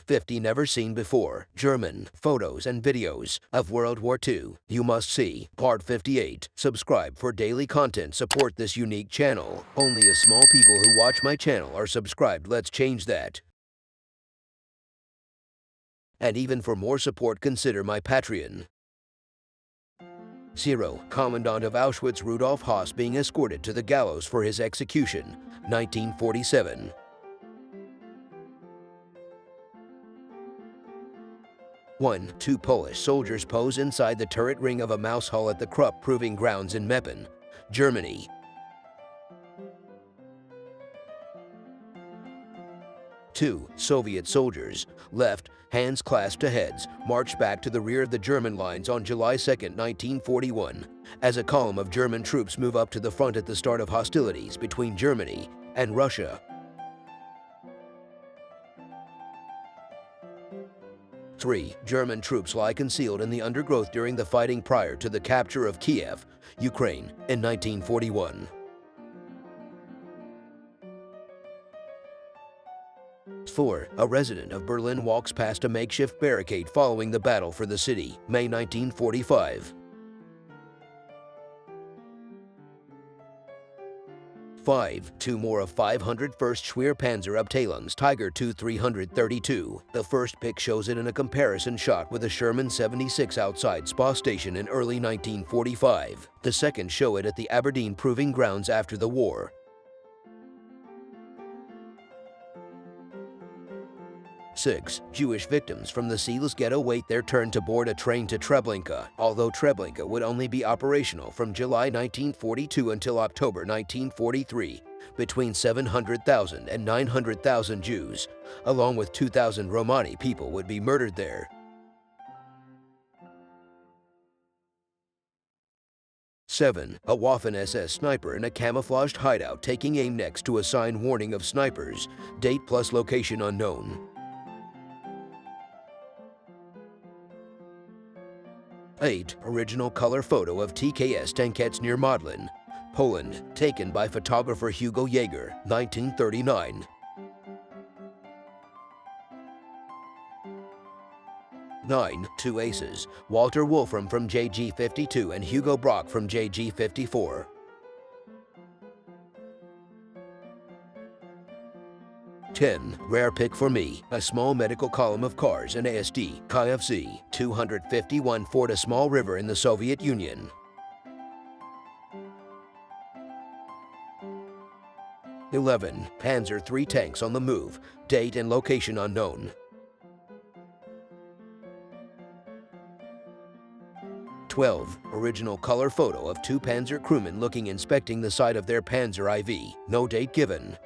50 Never Seen Before, German, Photos and Videos of World War II. You Must See, Part 58. Subscribe for daily content. Support this unique channel. Only a small people who watch my channel are subscribed. Let's change that. And even for more support, consider my Patreon. 0. Commandant of Auschwitz Rudolf Höss being escorted to the gallows for his execution, 1947. 1. Two Polish soldiers pose inside the turret ring of a mouse hall at the Krupp Proving Grounds in Meppen, Germany. 2. Soviet soldiers, left, hands clasped to heads, marched back to the rear of the German lines on July 2, 1941, as a column of German troops move up to the front at the start of hostilities between Germany and Russia. 3. German troops lie concealed in the undergrowth during the fighting prior to the capture of Kiev, Ukraine, in 1941. 4. A resident of Berlin walks past a makeshift barricade following the battle for the city, May 1945. 5. Two more of 501st Schwerpanzerabteilung's Tiger II 332. The first pic shows it in a comparison shot with a Sherman 76 outside Spa Station in early 1945. The second show it at the Aberdeen Proving Grounds after the war. 6. Jewish victims from the Seelz ghetto wait their turn to board a train to Treblinka, although Treblinka would only be operational from July 1942 until October 1943. Between 700,000 and 900,000 Jews, along with 2,000 Romani people, would be murdered there. 7. A Waffen-SS sniper in a camouflaged hideout taking aim next to a sign warning of snipers. Date plus location unknown. 8. Original color photo of TKS Tankiets near Modlin, Poland, taken by photographer Hugo Jaeger, 1939. 9. Two aces, Walter Wolfram from JG52 and Hugo Brock from JG54. 10. Rare pick for me, a small medical column of cars and ASD, KFC, 251 Ford, a small river in the Soviet Union. 11. Panzer III tanks on the move, date and location unknown. 12. Original color photo of two Panzer crewmen looking inspecting the side of their Panzer IV, no date given.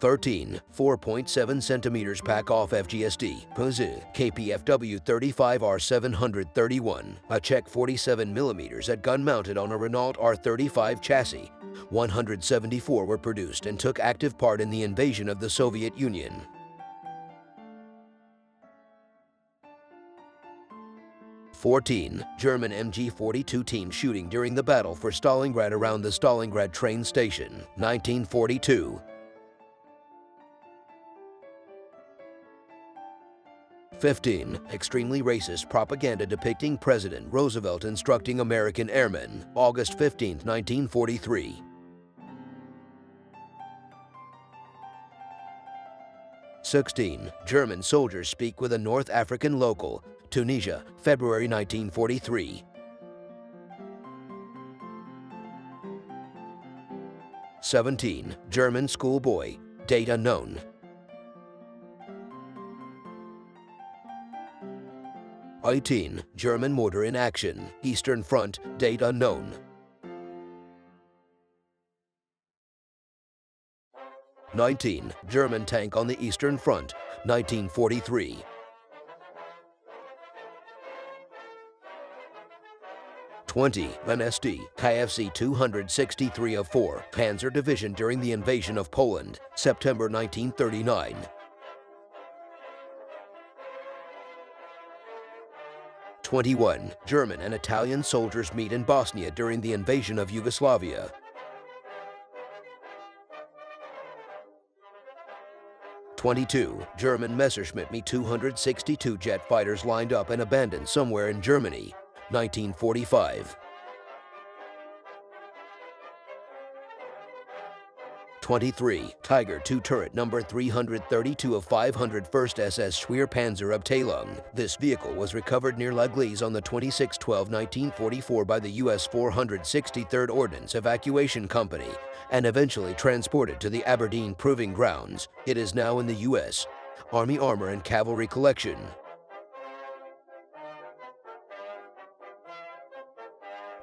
13. 4.7 centimeters pack-off FGSD, Peugeot KPFW 35R731, a Czech 47 millimeters at gun mounted on a Renault R35 chassis. 174 were produced and took active part in the invasion of the Soviet Union. 14. German MG-42 team shooting during the battle for Stalingrad around the Stalingrad train station, 1942. 15. Extremely racist propaganda depicting President Roosevelt instructing American airmen, August 15, 1943. 16. German soldiers speak with a North African local, Tunisia, February 1943. 17. German schoolboy, date unknown. 18. German mortar in action, Eastern Front, date unknown. 19. German tank on the Eastern Front, 1943. 20. An SD, KFC 263 of 4, Panzer Division during the invasion of Poland, September 1939. 21. German and Italian soldiers meet in Bosnia during the invasion of Yugoslavia. 22. German Messerschmitt Me-262 jet fighters lined up and abandoned somewhere in Germany, 1945. 23. Tiger II turret number 332 of 501st SS Schwerpanzerabteilung. This vehicle was recovered near La Gleize on the 26/12/1944 by the U.S. 463rd Ordnance Evacuation Company and eventually transported to the Aberdeen Proving Grounds. It is now in the U.S. Army Armor and Cavalry Collection.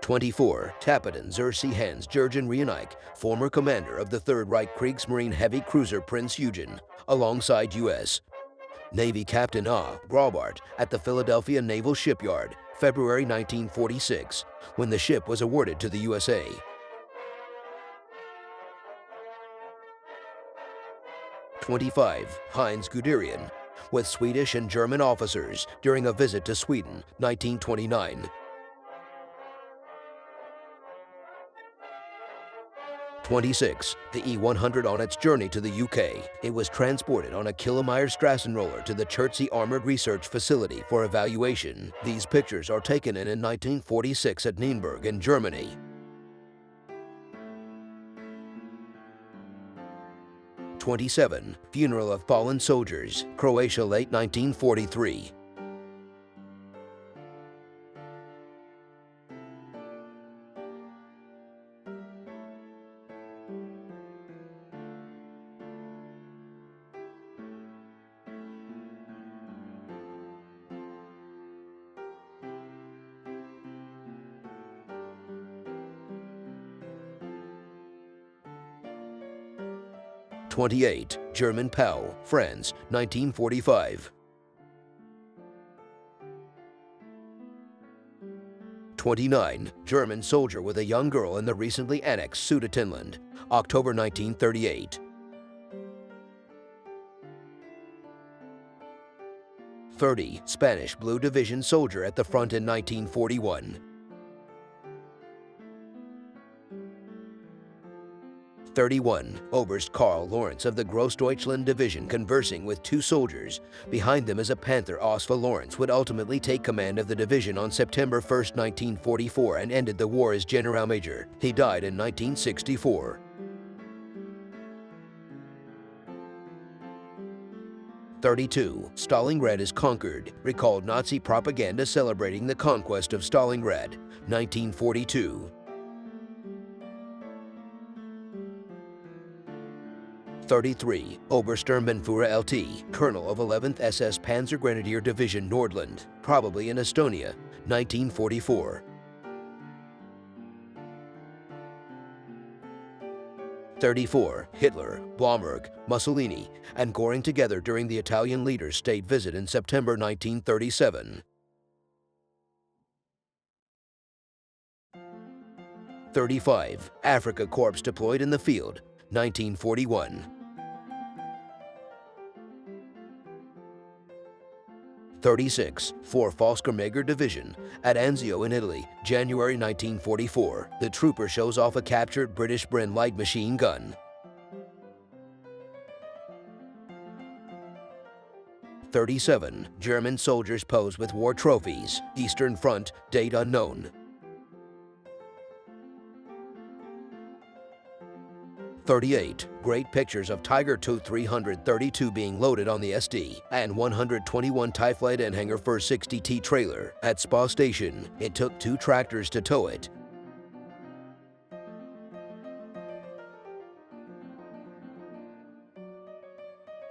24. Kapitän Xerxes Hans Jürgen Rieneck, former commander of the 3rd Reich Kriegsmarine heavy cruiser Prince Eugen, alongside U.S. Navy Captain A. Graubart at the Philadelphia Naval Shipyard, February 1946, when the ship was awarded to the USA. 25. Heinz Guderian, with Swedish and German officers during a visit to Sweden, 1929. 26. The E-100 on its journey to the UK. It was transported on a Kilomeyer Strassenroller to the Chertsey Armored Research Facility for evaluation. These pictures are taken in 1946 at Nürnberg in Germany. 27. Funeral of Fallen Soldiers, Croatia, late 1943. 28. German POW, France, 1945. 29. German soldier with a young girl in the recently annexed Sudetenland, October 1938. 30. Spanish Blue Division soldier at the front in 1941. 31. Oberst Karl Lawrence of the Grossdeutschland Division conversing with 2 soldiers. Behind them is a Panther. Osva Lawrence would ultimately take command of the division on September 1, 1944 and ended the war as Generalmajor. He died in 1964. 32. Stalingrad is conquered. Recalled Nazi propaganda celebrating the conquest of Stalingrad, 1942. 33. Obersturmbannführer LT, Colonel of 11th SS Panzergrenadier Division Nordland, probably in Estonia, 1944. 34. Hitler, Blomberg, Mussolini, and Göring together during the Italian leader's state visit in September 1937. 35. Afrika Korps deployed in the field, 1941. 36. 4 Fallschirmjäger Division at Anzio in Italy, January 1944. The trooper shows off a captured British Bren light machine gun. 37. German soldiers pose with war trophies. Eastern Front, date unknown. 38. Great pictures of Tiger II 332 being loaded on the SD and 121 TIE Flight Anhänger for 60T trailer at Spa Station. It took 2 tractors to tow it.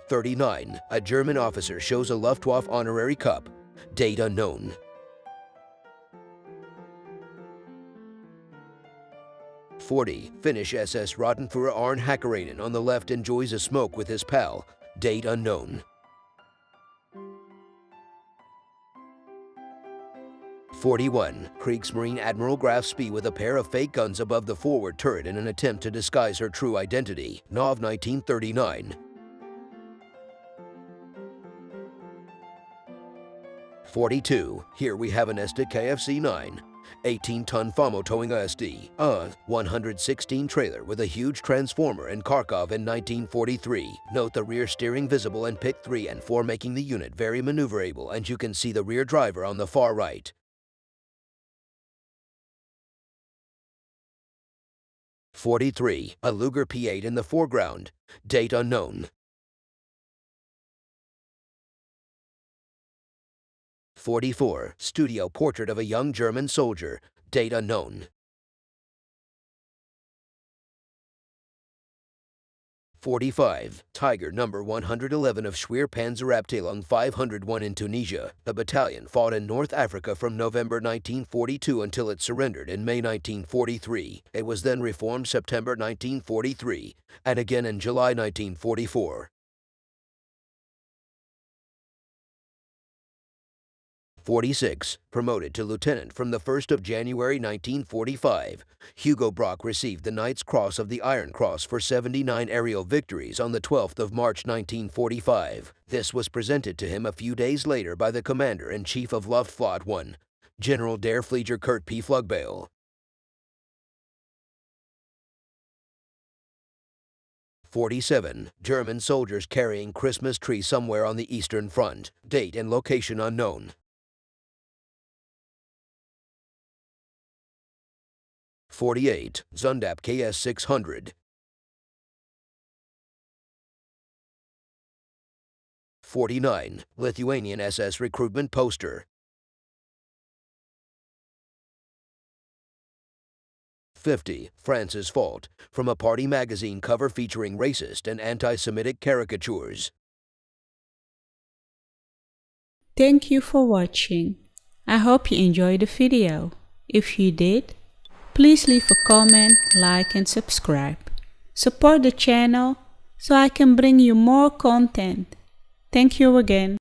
39. A German officer shows a Luftwaffe honorary cup. Date unknown. 40. Finnish SS Rottenführer Arne Hakkarainen on the left enjoys a smoke with his pal. Date unknown. 41. Kriegsmarine Admiral Graf Spee with a pair of fake guns above the forward turret in an attempt to disguise her true identity. Nov 1939. 42. Here we have an ESTA KFC-9. 18-ton FAMO towing ASD, a 116 trailer with a huge transformer in Kharkov in 1943. Note the rear steering visible in Pick 3 and 4, making the unit very maneuverable, and you can see the rear driver on the far right. 43. A Luger P8 in the foreground. Date unknown. 44. Studio portrait of a young German soldier. Date unknown. 45. Tiger number 111 of Schwer Panzerabteilung 501 in Tunisia. The battalion fought in North Africa from November 1942 until it surrendered in May 1943. It was then reformed September 1943 and again in July 1944. 46. Promoted to lieutenant from the 1st of January 1945, Hugo Brock received the Knight's Cross of the Iron Cross for 79 aerial victories on the 12th of March 1945. This was presented to him a few days later by the Commander-in-Chief of Luftflotte 1, General der Flieger Kurt P. Flugbeil. 47. German soldiers carrying Christmas tree somewhere on the Eastern Front. Date and location unknown. 48. Zundap KS-600. 49. Lithuanian SS recruitment poster. 50. France's Fault, from a party magazine cover featuring racist and anti-Semitic caricatures. Thank you for watching. I hope you enjoyed the video. If you did, please leave a comment, like, and subscribe. Support the channel so I can bring you more content. Thank you again.